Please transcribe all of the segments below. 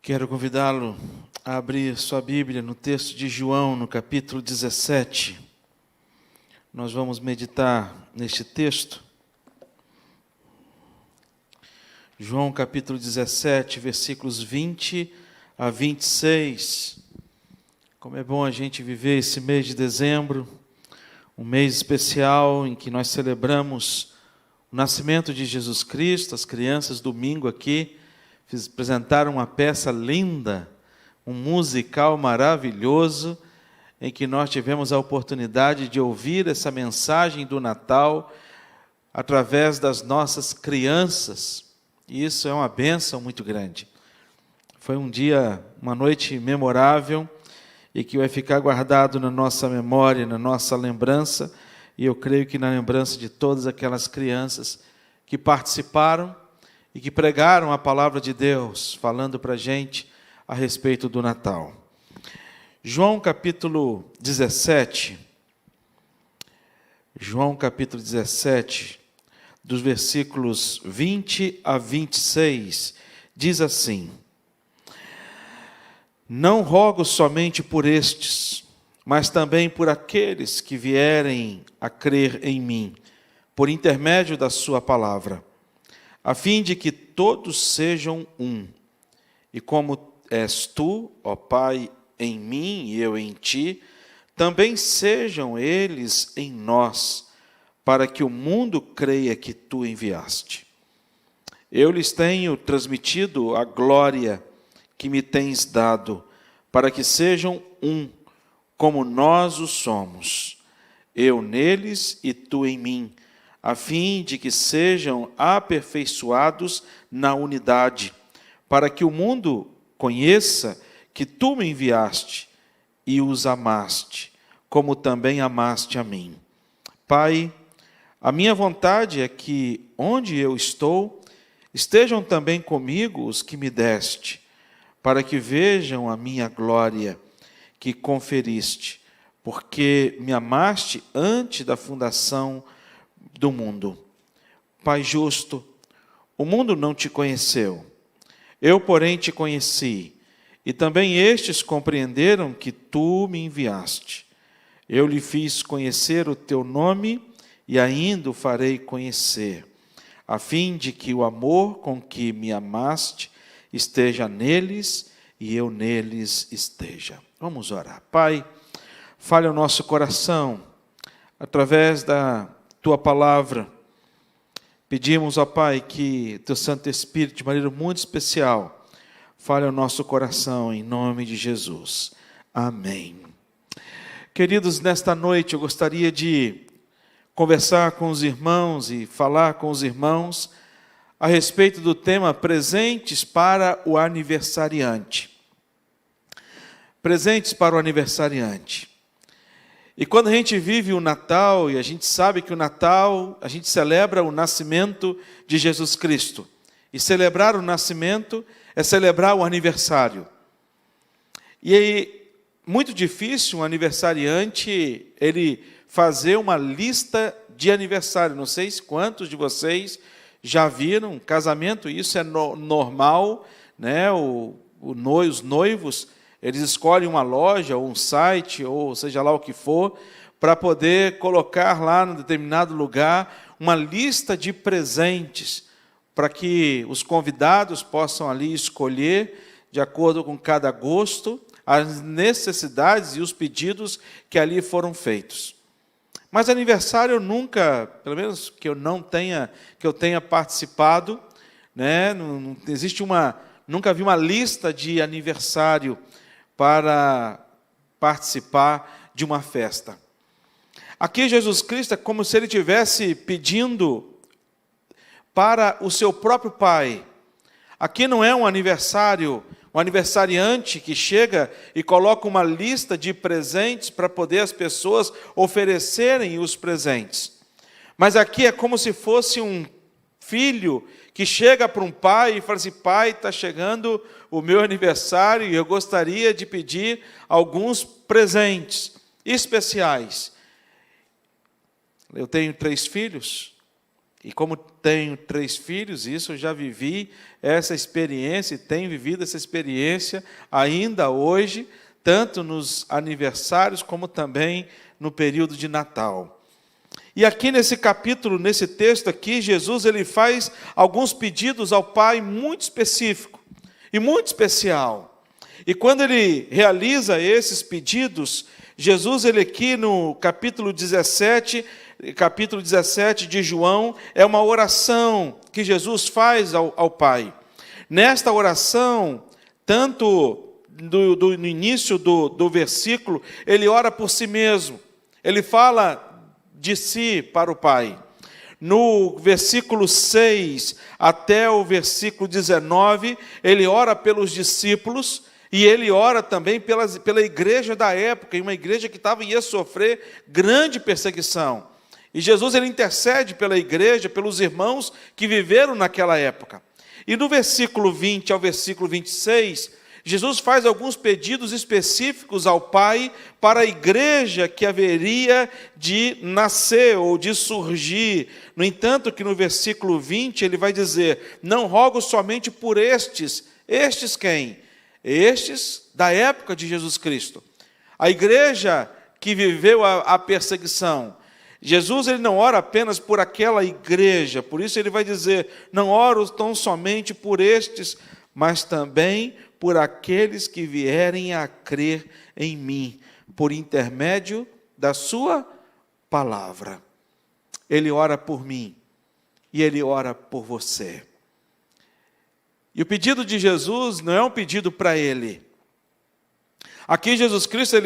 Quero convidá-lo a abrir sua Bíblia no texto de João, no capítulo 17. Nós vamos meditar neste texto. João, capítulo 17, versículos 20 a 26. Como é bom a gente viver esse mês de dezembro, um mês especial em que nós celebramos o nascimento de Jesus Cristo. As crianças, domingo aqui, apresentaram uma peça linda, um musical maravilhoso, em que nós tivemos a oportunidade de ouvir essa mensagem do Natal através das nossas crianças. E isso é uma bênção muito grande. Foi um dia, uma noite memorável e que vai ficar guardado na nossa memória, na nossa lembrança, e eu creio que na lembrança de todas aquelas crianças que participaram e que pregaram a palavra de Deus, falando para a gente a respeito do Natal. João capítulo 17, dos versículos 20 a 26, diz assim: Não rogo somente por estes, mas também por aqueles que vierem a crer em mim, por intermédio da sua palavra, a fim de que todos sejam um. E como és tu, ó Pai, em mim e eu em ti, também sejam eles em nós, para que o mundo creia que tu enviaste. Eu lhes tenho transmitido a glória que me tens dado, para que sejam um, como nós o somos, eu neles e tu em mim, a fim de que sejam aperfeiçoados na unidade, para que o mundo conheça que tu me enviaste e os amaste, como também amaste a mim. Pai, a minha vontade é que, onde eu estou, estejam também comigo os que me deste, para que vejam a minha glória que conferiste, porque me amaste antes da fundação do mundo. Pai justo, o mundo não te conheceu, eu, porém, te conheci, e também estes compreenderam que tu me enviaste. Eu lhe fiz conhecer o teu nome e ainda o farei conhecer, a fim de que o amor com que me amaste esteja neles e eu neles esteja. Vamos orar. Pai, fale ao nosso coração através da tua palavra. Pedimos, ó Pai, que teu Santo Espírito, de maneira muito especial, fale ao nosso coração, em nome de Jesus. Amém. Queridos, nesta noite eu gostaria de conversar com os irmãos e falar com os irmãos a respeito do tema presentes para o aniversariante. Presentes para o aniversariante. E quando a gente vive o Natal, e a gente sabe que o Natal, a gente celebra o nascimento de Jesus Cristo. E celebrar o nascimento é celebrar o aniversário. E é muito difícil um aniversariante, ele fazer uma lista de aniversário. Não sei quantos de vocês já viram casamento, isso é normal, né? Os noivos, eles escolhem uma loja, ou um site, ou seja lá o que for, para poder colocar lá em determinado lugar uma lista de presentes, para que os convidados possam ali escolher, de acordo com cada gosto, as necessidades e os pedidos que ali foram feitos. Mas aniversário eu nunca, pelo menos que eu tenha participado, né? Não existe nunca vi uma lista de aniversário para participar de uma festa. Aqui Jesus Cristo é como se ele estivesse pedindo para o seu próprio Pai. Aqui não é um aniversariante que chega e coloca uma lista de presentes para poder as pessoas oferecerem os presentes. Mas aqui é como se fosse um filho que chega para um pai e fala assim: pai, está chegando o meu aniversário e eu gostaria de pedir alguns presentes especiais. Eu tenho 3 filhos E como tenho 3 filhos, isso eu já vivi essa experiência, e tenho vivido essa experiência ainda hoje, tanto nos aniversários como também no período de Natal. E aqui nesse capítulo, nesse texto aqui, Jesus ele faz alguns pedidos ao Pai muito específico e muito especial. E quando ele realiza esses pedidos, Jesus ele aqui no capítulo 17 de João, é uma oração que Jesus faz ao Pai. Nesta oração, tanto no início do versículo, ele ora por si mesmo, ele fala de si para o Pai. No versículo 6 até o versículo 19, ele ora pelos discípulos, e ele ora também pela igreja da época, uma igreja que ia sofrer grande perseguição. E Jesus ele intercede pela igreja, pelos irmãos que viveram naquela época. E no versículo 20 ao versículo 26, Jesus faz alguns pedidos específicos ao Pai para a igreja que haveria de nascer ou de surgir. No entanto, que no versículo 20 ele vai dizer: não rogo somente por estes. Estes quem? Estes da época de Jesus Cristo. A igreja que viveu a perseguição. Jesus ele não ora apenas por aquela igreja, por isso ele vai dizer: não oro tão somente por estes, mas também por aqueles que vierem a crer em mim, por intermédio da sua palavra. Ele ora por mim e ele ora por você. E o pedido de Jesus não é um pedido para ele. Aqui Jesus Cristo,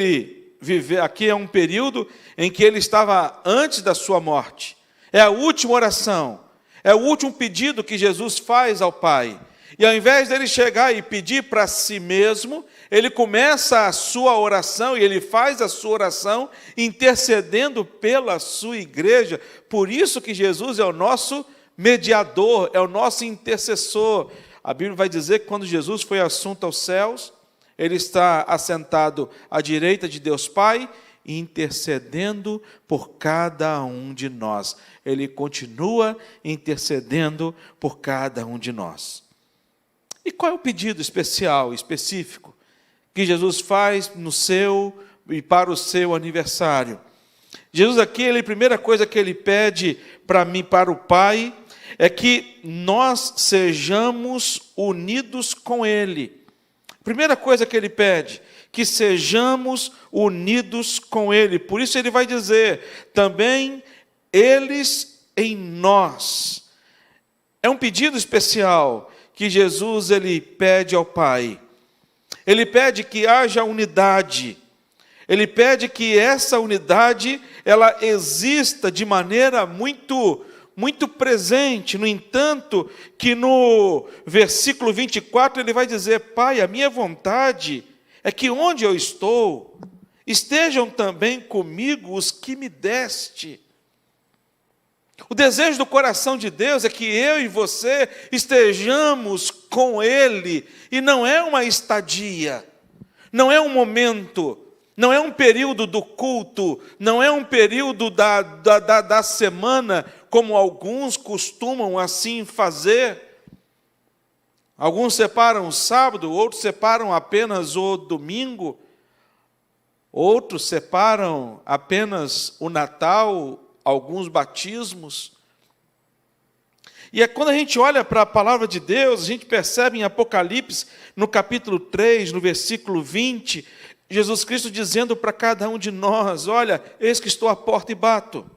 aqui é um período em que ele estava antes da sua morte. É a última oração, é o último pedido que Jesus faz ao Pai. E ao invés dele chegar e pedir para si mesmo, ele começa a sua oração, e ele faz a sua oração intercedendo pela sua igreja. Por isso que Jesus é o nosso mediador, é o nosso intercessor. A Bíblia vai dizer que quando Jesus foi assunto aos céus, ele está assentado à direita de Deus Pai, intercedendo por cada um de nós. Ele continua intercedendo por cada um de nós. E qual é o pedido especial, específico, que Jesus faz no seu e para o seu aniversário? Jesus aqui, a primeira coisa que ele pede para mim, para o Pai, é que nós sejamos unidos com Ele. Primeira coisa que ele pede, que sejamos unidos com Ele. Por isso ele vai dizer, também eles em nós. É um pedido especial que Jesus ele pede ao Pai. Ele pede que haja unidade. Ele pede que essa unidade ela exista de maneira muito presente. No entanto, que no versículo 24 ele vai dizer: Pai, a minha vontade é que onde eu estou, estejam também comigo os que me deste. O desejo do coração de Deus é que eu e você estejamos com Ele, e não é uma estadia, não é um momento, não é um período do culto, não é um período da semana, como alguns costumam assim fazer. Alguns separam o sábado, outros separam apenas o domingo, outros separam apenas o Natal, alguns batismos. E é quando a gente olha para a palavra de Deus, a gente percebe em Apocalipse, no capítulo 3, no versículo 20, Jesus Cristo dizendo para cada um de nós: olha, eis que estou à porta e bato.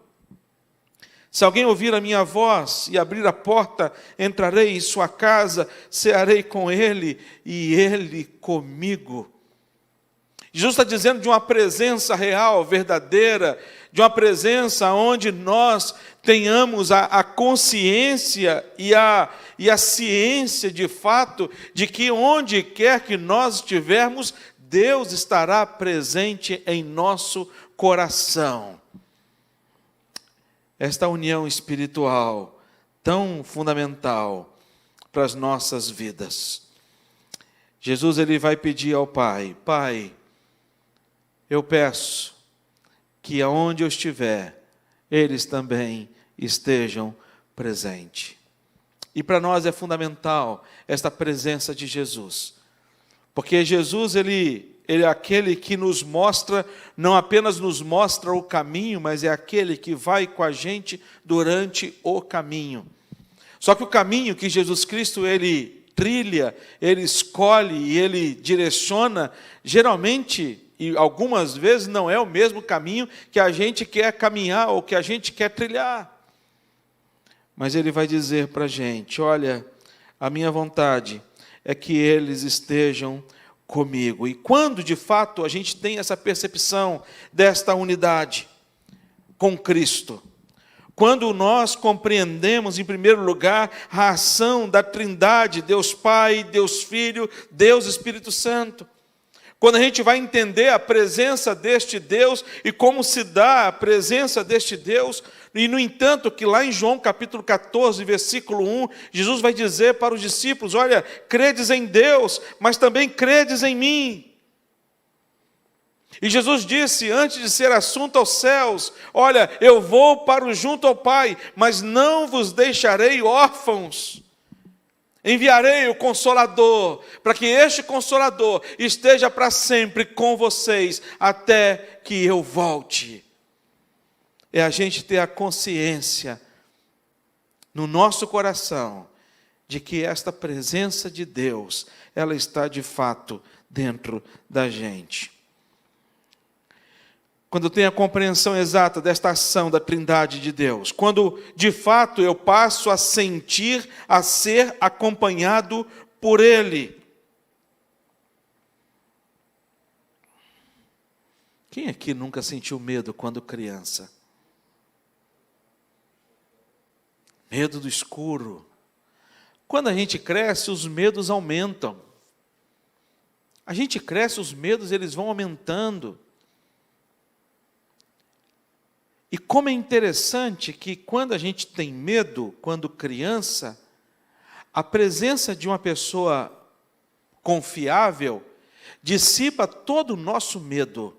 Se alguém ouvir a minha voz e abrir a porta, entrarei em sua casa, cearei com ele e ele comigo. Jesus está dizendo de uma presença real, verdadeira, de uma presença onde nós tenhamos a consciência e a ciência de fato de que onde quer que nós estivermos, Deus estará presente em nosso coração. Esta união espiritual tão fundamental para as nossas vidas. Jesus ele vai pedir ao Pai: Pai, eu peço que aonde eu estiver, eles também estejam presente. E para nós é fundamental esta presença de Jesus. Porque Jesus, ele é aquele que nos mostra, não apenas nos mostra o caminho, mas é aquele que vai com a gente durante o caminho. Só que o caminho que Jesus Cristo, ele trilha, ele escolhe e ele direciona, geralmente, e algumas vezes não é o mesmo caminho que a gente quer caminhar ou que a gente quer trilhar. Mas ele vai dizer para a gente, olha, a minha vontade é que eles estejam comigo. E quando, de fato, a gente tem essa percepção desta unidade com Cristo, quando nós compreendemos, em primeiro lugar, a ação da Trindade, Deus Pai, Deus Filho, Deus Espírito Santo, quando a gente vai entender a presença deste Deus e como se dá a presença deste Deus, e no entanto que lá em João capítulo 14, versículo 1, Jesus vai dizer para os discípulos, olha, credes em Deus, mas também credes em mim. E Jesus disse, antes de ser assunto aos céus, olha, eu vou para junto ao Pai, mas não vos deixarei órfãos. Enviarei o Consolador, para que este Consolador esteja para sempre com vocês, até que eu volte. É a gente ter a consciência, no nosso coração, de que esta presença de Deus, ela está de fato dentro da gente. Quando eu tenho a compreensão exata desta ação da Trindade de Deus, quando de fato eu passo a sentir, a ser acompanhado por Ele. Quem aqui nunca sentiu medo quando criança? Medo do escuro. Quando a gente cresce, os medos aumentam. A gente cresce, os medos eles vão aumentando. E como é interessante que quando a gente tem medo, quando criança, a presença de uma pessoa confiável dissipa todo o nosso medo.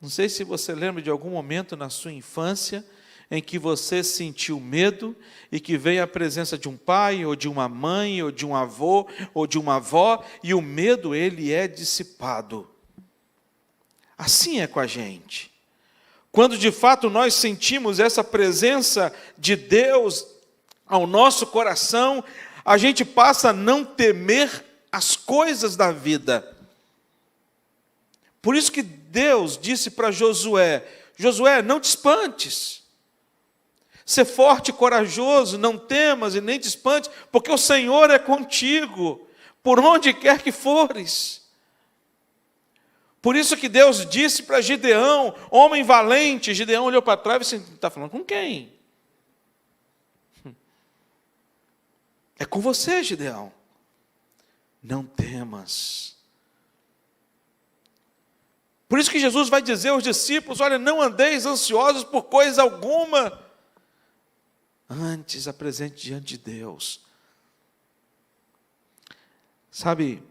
Não sei se você lembra de algum momento na sua infância em que você sentiu medo e que veio a presença de um pai, ou de uma mãe, ou de um avô, ou de uma avó, e o medo ele é dissipado. Assim é com a gente. Quando de fato nós sentimos essa presença de Deus ao nosso coração, a gente passa a não temer as coisas da vida. Por isso que Deus disse para Josué, Josué, não te espantes. Ser forte e corajoso, não temas e nem te espantes, porque o Senhor é contigo, por onde quer que fores. Por isso que Deus disse para Gideão, homem valente, Gideão olhou para trás e disse, está falando com quem? É com você, Gideão. Não temas. Por isso que Jesus vai dizer aos discípulos, olha, não andeis ansiosos por coisa alguma, antes apresente diante de Deus. Sabe,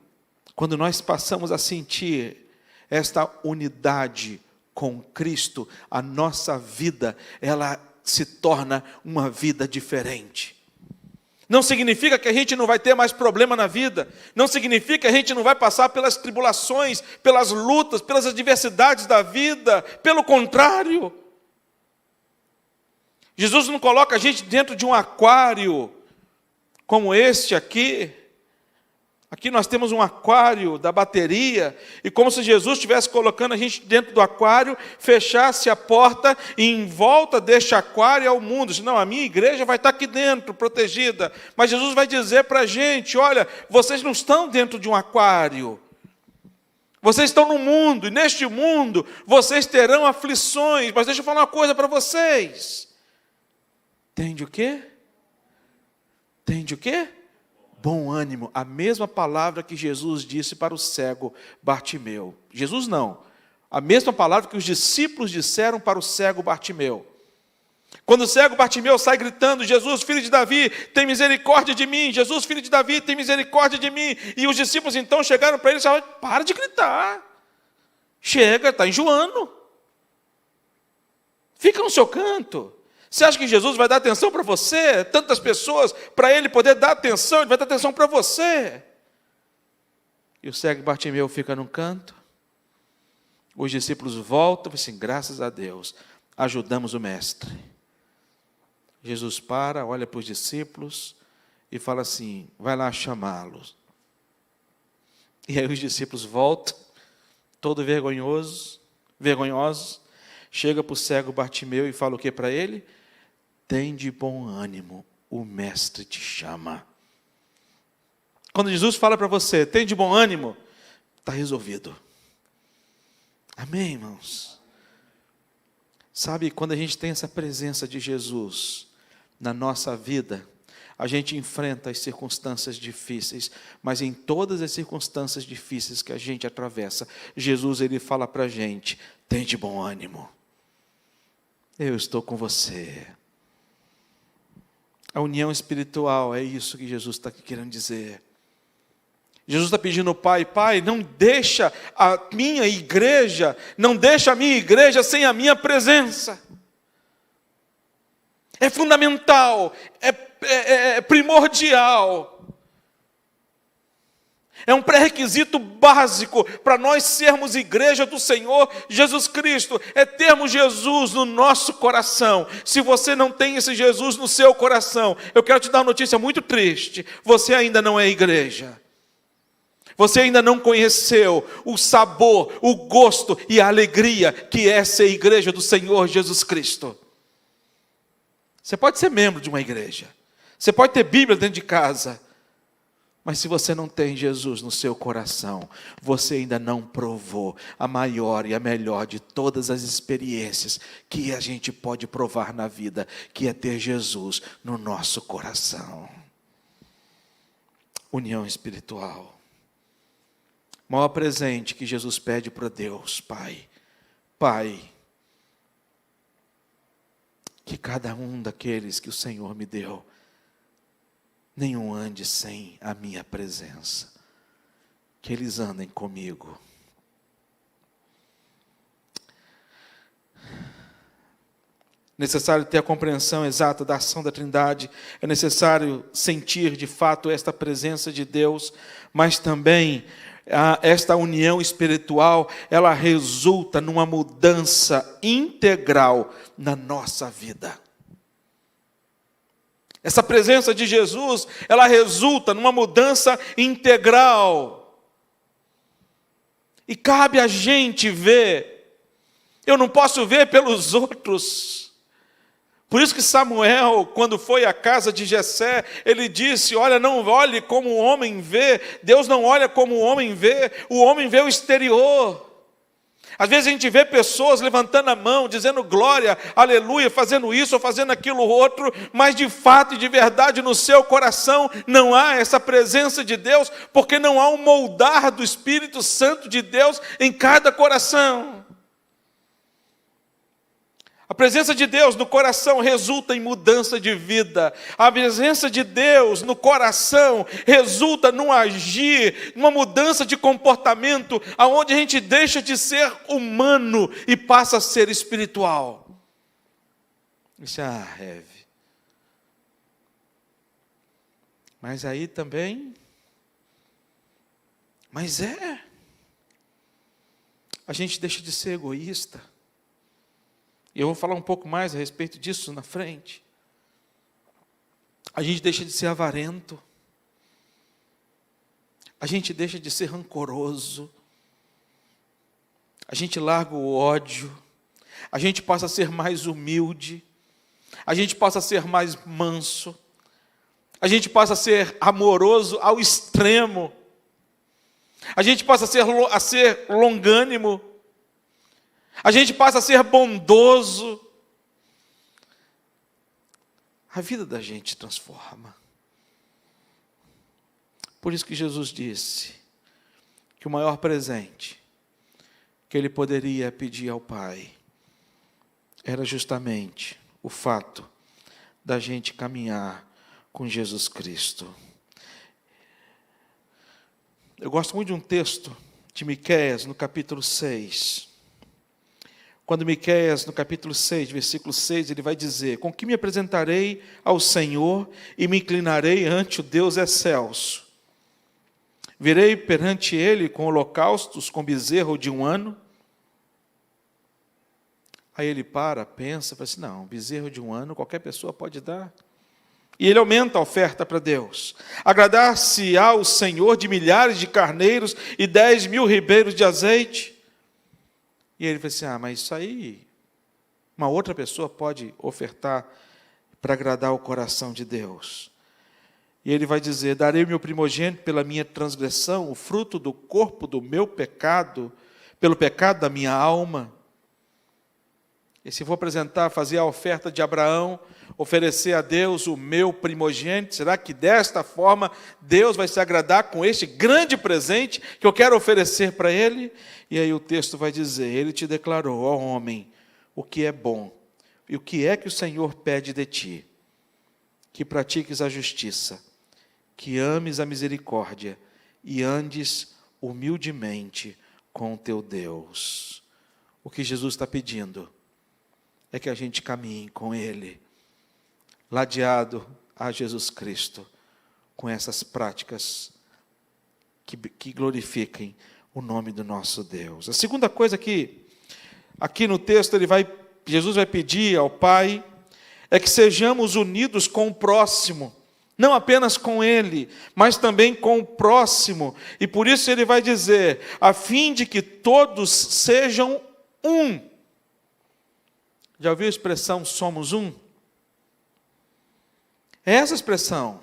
quando nós passamos a sentir esta unidade com Cristo, a nossa vida, ela se torna uma vida diferente. Não significa que a gente não vai ter mais problema na vida, não significa que a gente não vai passar pelas tribulações, pelas lutas, pelas adversidades da vida, pelo contrário. Jesus não coloca a gente dentro de um aquário, como este aqui. Aqui nós temos um aquário da bateria, e como se Jesus estivesse colocando a gente dentro do aquário, fechasse a porta, e em volta deste aquário é o mundo. Não, a minha igreja vai estar aqui dentro, protegida. Mas Jesus vai dizer para a gente, olha, vocês não estão dentro de um aquário. Vocês estão no mundo, e neste mundo vocês terão aflições. Mas deixa eu falar uma coisa para vocês. Tende o quê? Tende o quê? Bom ânimo, a mesma palavra que Jesus disse para o cego Bartimeu. Jesus não, a mesma palavra que os discípulos disseram para o cego Bartimeu. Quando o cego Bartimeu sai gritando, Jesus, filho de Davi, tem misericórdia de mim, Jesus, filho de Davi, tem misericórdia de mim. E os discípulos então chegaram para ele e falaram, para de gritar, chega, está enjoando, fica no seu canto. Você acha que Jesus vai dar atenção para você? Tantas pessoas, para ele poder dar atenção, ele vai dar atenção para você. E o cego Bartimeu fica num canto. Os discípulos voltam e assim, graças a Deus, ajudamos o mestre. Jesus para, olha para os discípulos e fala assim, vai lá chamá-los. E aí os discípulos voltam, todo vergonhosos, chega para o cego Bartimeu e fala o que para ele? Tem de bom ânimo, o mestre te chama. Quando Jesus fala para você, tem de bom ânimo, está resolvido. Amém, irmãos? Sabe, quando a gente tem essa presença de Jesus na nossa vida, a gente enfrenta as circunstâncias difíceis, mas em todas as circunstâncias difíceis que a gente atravessa, Jesus, ele fala para a gente, tem de bom ânimo. Eu estou com você. A união espiritual, é isso que Jesus está querendo dizer. Jesus está pedindo ao Pai, Pai, não deixa a minha igreja sem a minha presença. É fundamental, é primordial. É um pré-requisito básico para nós sermos igreja do Senhor Jesus Cristo. É termos Jesus no nosso coração. Se você não tem esse Jesus no seu coração, eu quero te dar uma notícia muito triste. Você ainda não é igreja. Você ainda não conheceu o sabor, o gosto e a alegria que é ser igreja do Senhor Jesus Cristo. Você pode ser membro de uma igreja. Você pode ter Bíblia dentro de casa. Mas se você não tem Jesus no seu coração, você ainda não provou a maior e a melhor de todas as experiências que a gente pode provar na vida, que é ter Jesus no nosso coração. União espiritual. O maior presente que Jesus pede para Deus, Pai, que cada um daqueles que o Senhor me deu, nenhum ande sem a minha presença. Que eles andem comigo. Necessário ter a compreensão exata da ação da Trindade. É necessário sentir de fato esta presença de Deus. Mas também esta união espiritual, ela resulta numa mudança integral na nossa vida. Essa presença de Jesus, ela resulta numa mudança integral. E cabe a gente ver. Eu não posso ver pelos outros. Por isso que Samuel, quando foi à casa de Jessé, ele disse, olha, não olhe como o homem vê. Deus não olha como o homem vê o exterior. Às vezes a gente vê pessoas levantando a mão, dizendo glória, aleluia, fazendo isso ou fazendo aquilo outro, mas de fato e de verdade no seu coração não há essa presença de Deus, porque não há um moldar do Espírito Santo de Deus em cada coração. A presença de Deus no coração resulta em mudança de vida. A presença de Deus no coração resulta num agir, numa mudança de comportamento, aonde a gente deixa de ser humano e passa a ser espiritual. Isso é heavy. Mas aí também, a gente deixa de ser egoísta. E eu vou falar um pouco mais a respeito disso na frente. A gente deixa de ser avarento. A gente deixa de ser rancoroso. A gente larga o ódio. A gente passa a ser mais humilde. A gente passa a ser mais manso. A gente passa a ser amoroso ao extremo. A gente passa a ser longânimo. A gente passa a ser bondoso. A vida da gente transforma. Por isso que Jesus disse que o maior presente que ele poderia pedir ao Pai era justamente o fato da gente caminhar com Jesus Cristo. Eu gosto muito de um texto de Miqueias, no capítulo 6. Quando Miqueias, no capítulo 6, versículo 6, ele vai dizer: com que me apresentarei ao Senhor e me inclinarei ante o Deus excelso? Virei perante ele com holocaustos, com bezerro de 1 ano? Aí ele pensa, fala assim, não, bezerro de 1 ano qualquer pessoa pode dar. E ele aumenta a oferta para Deus. Agradar-se-á o Senhor de milhares de carneiros e 10.000 ribeiros de azeite? E ele fala assim, mas isso aí, uma outra pessoa pode ofertar para agradar o coração de Deus. E ele vai dizer, darei o meu primogênito pela minha transgressão, o fruto do corpo do meu pecado, pelo pecado da minha alma. E se for apresentar, fazer a oferta de Abraão, oferecer a Deus o meu primogênito, será que desta forma Deus vai se agradar com este grande presente que eu quero oferecer para Ele? E aí o texto vai dizer, Ele te declarou, ó homem, o que é bom, e o que é que o Senhor pede de ti? Que pratiques a justiça, que ames a misericórdia e andes humildemente com o teu Deus. O que Jesus está pedindo é que a gente caminhe com Ele, ladeado a Jesus Cristo, com essas práticas que glorifiquem o nome do nosso Deus. A segunda coisa que, aqui no texto, Jesus vai pedir ao Pai, é que sejamos unidos com o próximo, não apenas com Ele, mas também com o próximo. E por isso Ele vai dizer, a fim de que todos sejam um. Já ouviu a expressão somos um? É essa expressão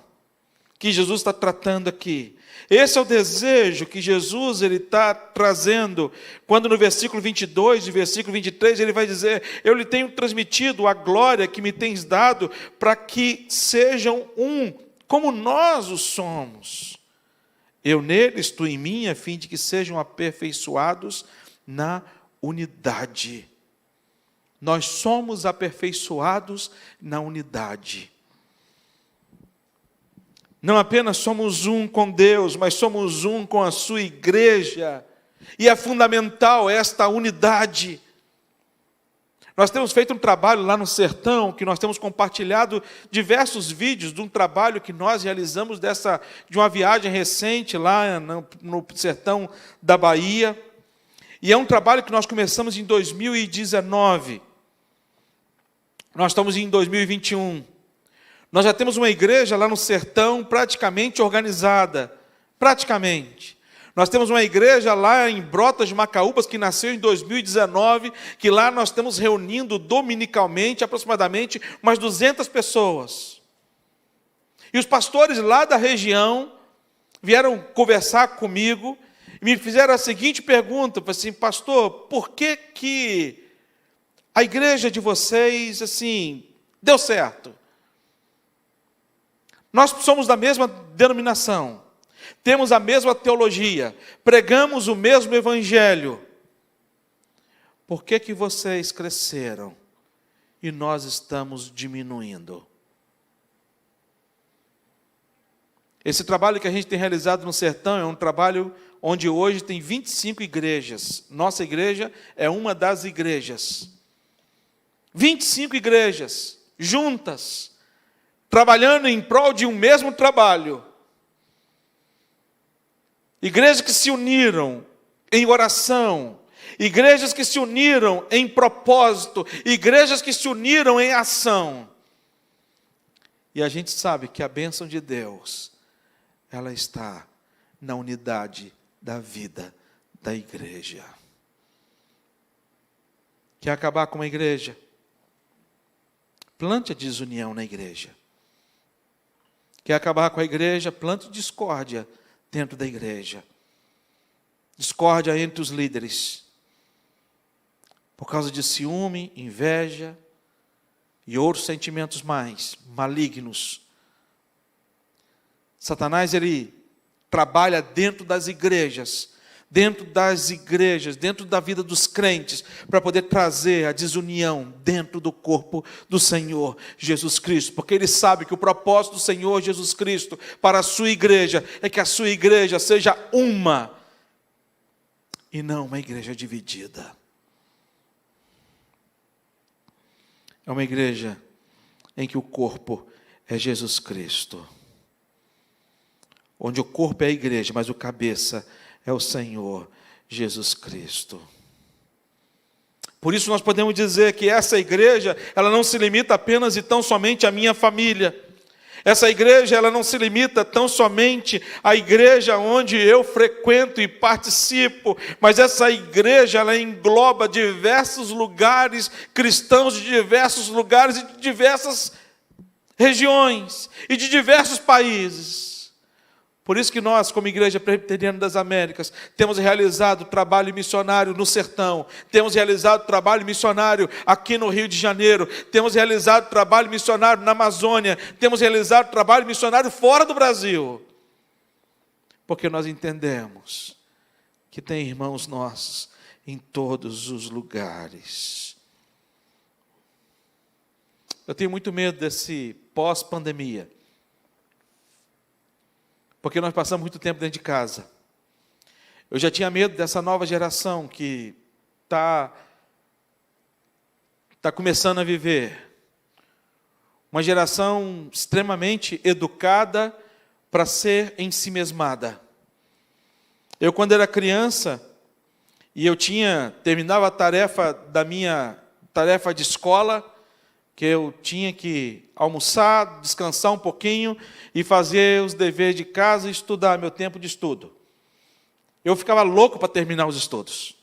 que Jesus está tratando aqui. Esse é o desejo que Jesus está trazendo, quando no versículo 22 e versículo 23 ele vai dizer, eu lhe tenho transmitido a glória que me tens dado, para que sejam um, como nós o somos. Eu neles, tu em mim, a fim de que sejam aperfeiçoados na unidade. Nós somos aperfeiçoados na unidade. Não apenas somos um com Deus, mas somos um com a sua igreja. E é fundamental esta unidade. Nós temos feito um trabalho lá no sertão, que nós temos compartilhado diversos vídeos de um trabalho que nós realizamos de uma viagem recente lá no sertão da Bahia. E é um trabalho que nós começamos em 2019. Nós estamos em 2021. Nós já temos uma igreja lá no sertão praticamente organizada. Praticamente. Nós temos uma igreja lá em Brotas de Macaúbas, que nasceu em 2019, que lá nós estamos reunindo dominicalmente, aproximadamente, umas 200 pessoas. E os pastores lá da região vieram conversar comigo, e me fizeram a seguinte pergunta, assim, pastor, por que a igreja de vocês, assim, deu certo? Nós somos da mesma denominação, temos a mesma teologia, pregamos o mesmo evangelho. Por que vocês cresceram e nós estamos diminuindo? Esse trabalho que a gente tem realizado no sertão é um trabalho onde hoje tem 25 igrejas. Nossa igreja é uma das igrejas. 25 igrejas juntas, trabalhando em prol de um mesmo trabalho. Igrejas que se uniram em oração, igrejas que se uniram em propósito, igrejas que se uniram em ação. E a gente sabe que a bênção de Deus, ela está na unidade da vida da igreja. Quer acabar com uma igreja? Plante a desunião na igreja. Quer acabar com a igreja? Plante discórdia dentro da igreja. Discórdia entre os líderes. Por causa de ciúme, inveja e outros sentimentos mais malignos. Satanás, ele trabalha dentro das igrejas, dentro da vida dos crentes, para poder trazer a desunião dentro do corpo do Senhor Jesus Cristo, porque ele sabe que o propósito do Senhor Jesus Cristo para a sua igreja é que a sua igreja seja uma, e não uma igreja dividida. É uma igreja em que o corpo é Jesus Cristo. Onde o corpo é a igreja, mas o cabeça é o Senhor Jesus Cristo. Por isso nós podemos dizer que essa igreja, ela não se limita apenas e tão somente à minha família. Essa igreja, ela não se limita tão somente à igreja onde eu frequento e participo, mas essa igreja, ela engloba diversos lugares, cristãos de diversos lugares e de diversas regiões e de diversos países. Por isso que nós, como Igreja Presbiteriana das Américas, temos realizado trabalho missionário no sertão, temos realizado trabalho missionário aqui no Rio de Janeiro, temos realizado trabalho missionário na Amazônia, temos realizado trabalho missionário fora do Brasil. Porque nós entendemos que tem irmãos nossos em todos os lugares. Eu tenho muito medo desse pós-pandemia. Porque nós passamos muito tempo dentro de casa. Eu já tinha medo dessa nova geração que está começando a viver. Uma geração extremamente educada para ser ensimesmada. Eu, quando era criança, e eu terminava a tarefa da minha tarefa de escola, que eu tinha que almoçar, descansar um pouquinho e fazer os deveres de casa e estudar, meu tempo de estudo. Eu ficava louco para terminar os estudos,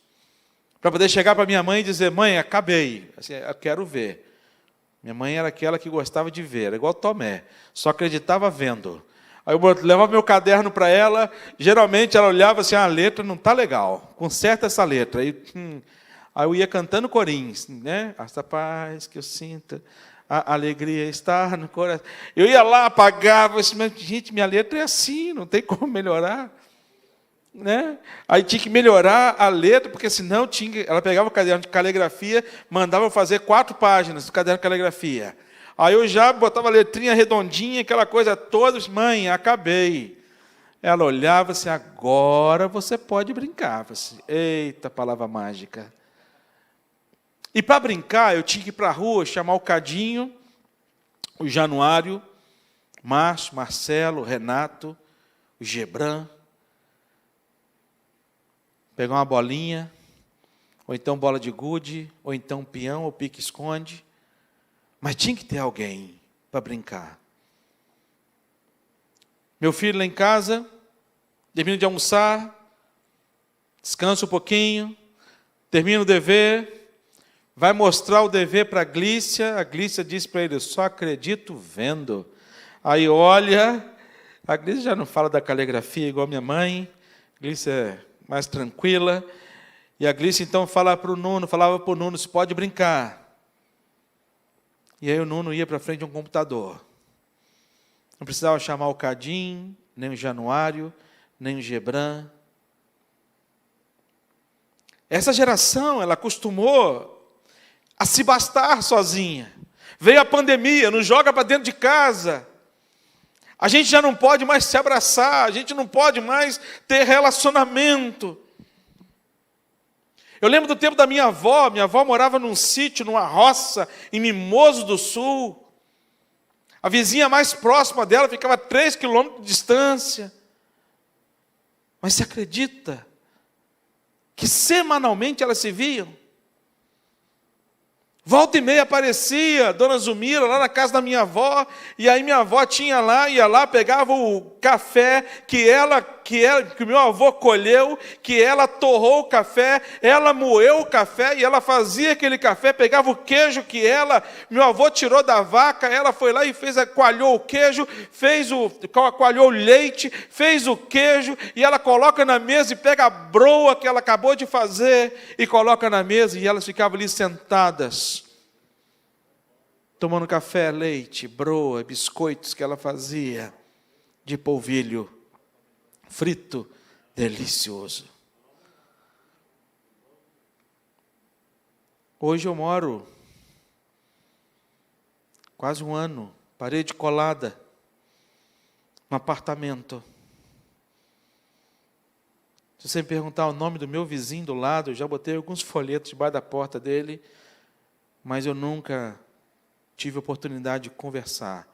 para poder chegar para minha mãe e dizer: mãe, acabei, assim, eu quero ver. Minha mãe era aquela que gostava de ver, era igual Tomé, só acreditava vendo. Aí eu levava meu caderno para ela, geralmente ela olhava assim: a letra não está legal, conserta essa letra. Aí eu ia cantando corins, né? Esta paz que eu sinto, a alegria está no coração. Eu ia lá, apagava, assim, mas, gente, minha letra é assim, não tem como melhorar. Né? Aí tinha que melhorar a letra, porque senão ela pegava o caderno de caligrafia, mandava eu fazer 4 páginas do caderno de caligrafia. Aí eu já botava a letrinha redondinha, aquela coisa toda, mãe, acabei. Ela olhava assim: agora você pode brincar. Assim, eita, palavra mágica. E para brincar, eu tinha que ir para a rua, chamar o Cadinho, o Januário, Márcio, Marcelo, Renato, o Gebran, pegar uma bolinha, ou então bola de gude, ou então peão, ou pique-esconde. Mas tinha que ter alguém para brincar. Meu filho lá em casa, termina de almoçar, descansa um pouquinho, termina o dever, vai mostrar o dever para a Glícia diz para ele: eu só acredito vendo. Aí olha, a Glícia já não fala da caligrafia igual a minha mãe, a Glícia é mais tranquila, e a Glícia então falava para o Nuno: você pode brincar. E aí o Nuno ia para frente de um computador. Não precisava chamar o Cadim, nem o Januário, nem o Gebran. Essa geração, ela acostumou a se bastar sozinha. Veio a pandemia, nos joga para dentro de casa. A gente já não pode mais se abraçar, a gente não pode mais ter relacionamento. Eu lembro do tempo da minha avó morava num sítio, numa roça, em Mimoso do Sul. A vizinha mais próxima dela ficava a 3 quilômetros de distância. Mas você acredita que semanalmente elas se viam? Volta e meia aparecia Dona Zumira lá na casa da minha avó, e aí minha avó ia lá, pegava o café que o meu avô colheu, que ela torrou o café, ela moeu o café, e ela fazia aquele café, pegava o queijo que meu avô tirou da vaca, ela foi lá e coalhou o queijo, coalhou o leite, fez o queijo, e ela coloca na mesa e pega a broa que ela acabou de fazer, e coloca na mesa, e elas ficavam ali sentadas, tomando café, leite, broa, biscoitos que ela fazia de polvilho frito, delicioso. Hoje eu moro quase 1 ano, parede colada, num apartamento. Se você me perguntar o nome do meu vizinho do lado, eu já botei alguns folhetos debaixo da porta dele, mas eu nunca tive a oportunidade de conversar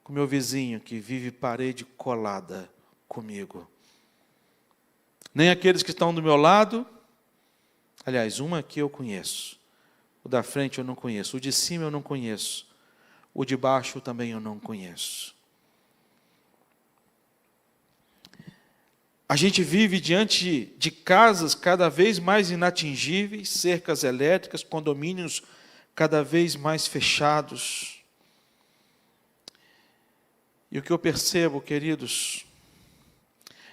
com meu vizinho que vive parede colada comigo. Nem aqueles que estão do meu lado, aliás, uma aqui eu conheço, o da frente eu não conheço, o de cima eu não conheço, o de baixo também eu não conheço. A gente vive diante de casas cada vez mais inatingíveis, cercas elétricas, condomínios cada vez mais fechados. E o que eu percebo, queridos,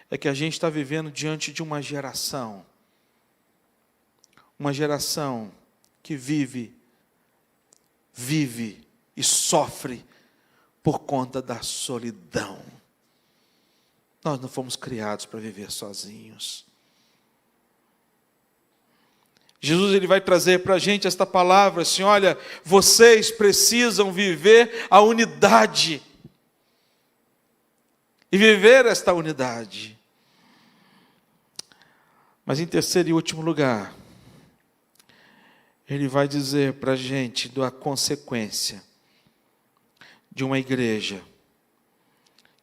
é que a gente está vivendo diante de uma geração que vive e sofre por conta da solidão. Nós não fomos criados para viver sozinhos. Jesus ele vai trazer para a gente esta palavra assim: olha, vocês precisam viver a unidade. E viver esta unidade. Mas em terceiro e último lugar, ele vai dizer para a gente da consequência de uma igreja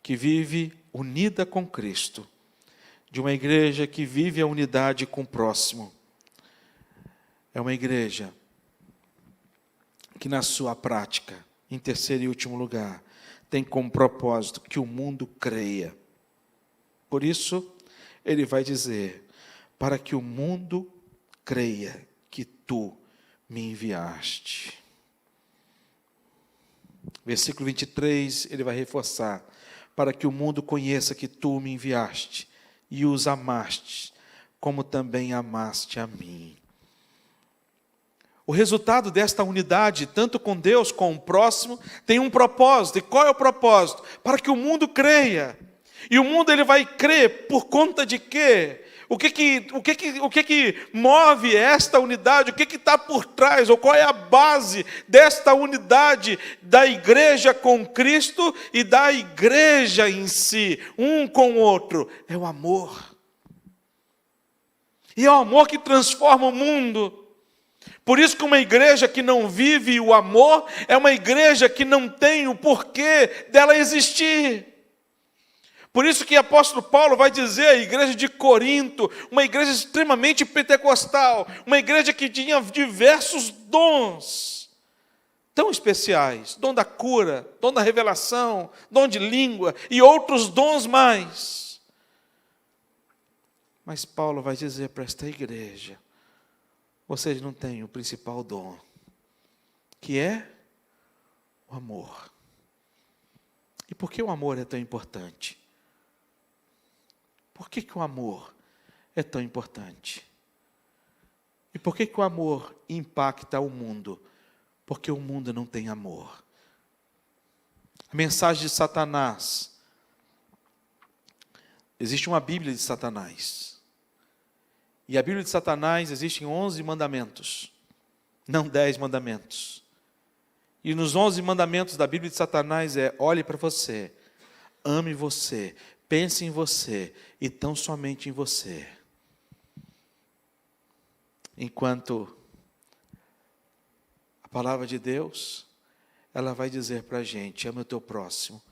que vive unida com Cristo, de uma igreja que vive a unidade com o próximo. É uma igreja que na sua prática, em terceiro e último lugar, tem como propósito que o mundo creia. Por isso, ele vai dizer, para que o mundo creia que tu me enviaste. Versículo 23, ele vai reforçar, para que o mundo conheça que tu me enviaste e os amaste, como também amaste a mim. O resultado desta unidade, tanto com Deus como com o próximo, tem um propósito. E qual é o propósito? Para que o mundo creia. E o mundo ele vai crer por conta de quê? O que move esta unidade? O que está por trás? Ou qual é a base desta unidade da igreja com Cristo e da igreja em si, um com o outro? É o amor. E é o amor que transforma o mundo. Por isso que uma igreja que não vive o amor é uma igreja que não tem o porquê dela existir. Por isso que o apóstolo Paulo vai dizer à igreja de Corinto, uma igreja extremamente pentecostal, uma igreja que tinha diversos dons tão especiais, dom da cura, dom da revelação, dom de língua e outros dons mais. Mas Paulo vai dizer para esta igreja, vocês não têm o principal dom, que é o amor. E por que o amor é tão importante? Por que o amor é tão importante? E por que o amor impacta o mundo? Porque o mundo não tem amor. A mensagem de Satanás. Existe uma Bíblia de Satanás. E a Bíblia de Satanás existem 11 mandamentos, não 10 mandamentos. E nos 11 mandamentos da Bíblia de Satanás é: olhe para você, ame você, pense em você e tão somente em você. Enquanto a palavra de Deus, ela vai dizer para a gente: ama o teu próximo,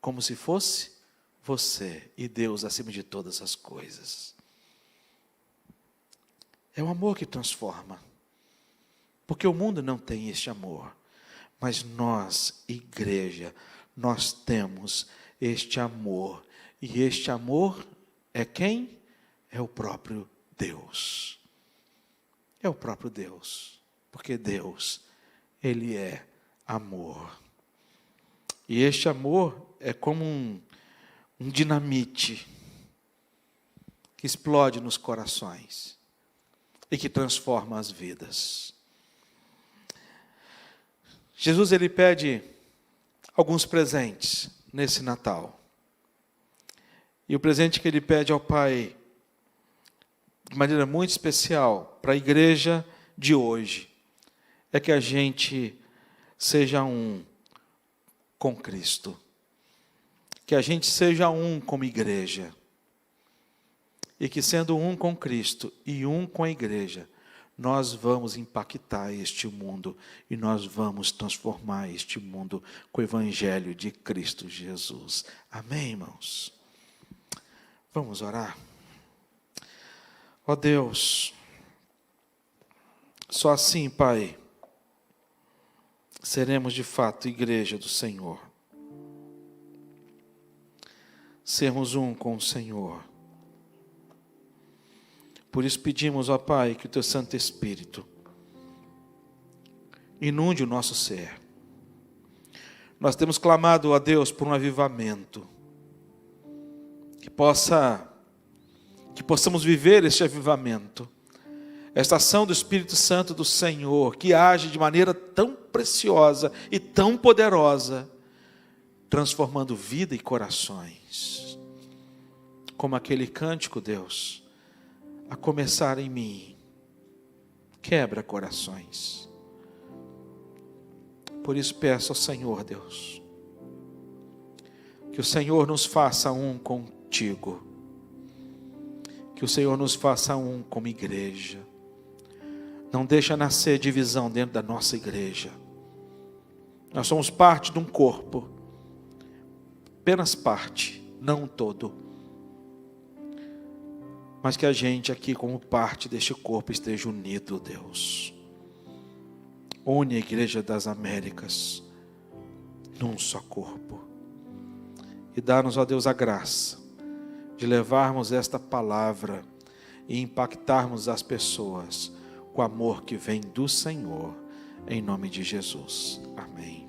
como se fosse você e Deus acima de todas as coisas. É o amor que transforma. Porque o mundo não tem este amor. Mas nós, igreja, nós temos este amor. E este amor é quem? É o próprio Deus. É o próprio Deus. Porque Deus, Ele é amor. E este amor é como um dinamite que explode nos corações e que transforma as vidas. Jesus ele pede alguns presentes nesse Natal. E o presente que ele pede ao Pai, de maneira muito especial, para a igreja de hoje, é que a gente seja um com Cristo. Que a gente seja um como igreja. E que sendo um com Cristo e um com a igreja, nós vamos impactar este mundo e nós vamos transformar este mundo com o Evangelho de Cristo Jesus. Amém, irmãos? Vamos orar? Ó Deus, só assim, Pai, seremos de fato igreja do Senhor. Sermos um com o Senhor. Por isso pedimos, ó Pai, que o Teu Santo Espírito inunde o nosso ser. Nós temos clamado a Deus por um avivamento, que possamos viver este avivamento, esta ação do Espírito Santo do Senhor, que age de maneira tão preciosa e tão poderosa, transformando vida e corações. Como aquele cântico, Deus, a começar em mim, quebra corações. Por isso peço ao Senhor, Deus, que o Senhor nos faça um contigo, que o Senhor nos faça um como igreja. Não deixa nascer divisão dentro da nossa igreja. Nós somos parte de um corpo, apenas parte, não todo. Mas que a gente aqui, como parte deste corpo, esteja unido, Deus. Une a Igreja das Américas num só corpo. E dá-nos, ó Deus, a graça de levarmos esta palavra e impactarmos as pessoas com o amor que vem do Senhor, em nome de Jesus. Amém.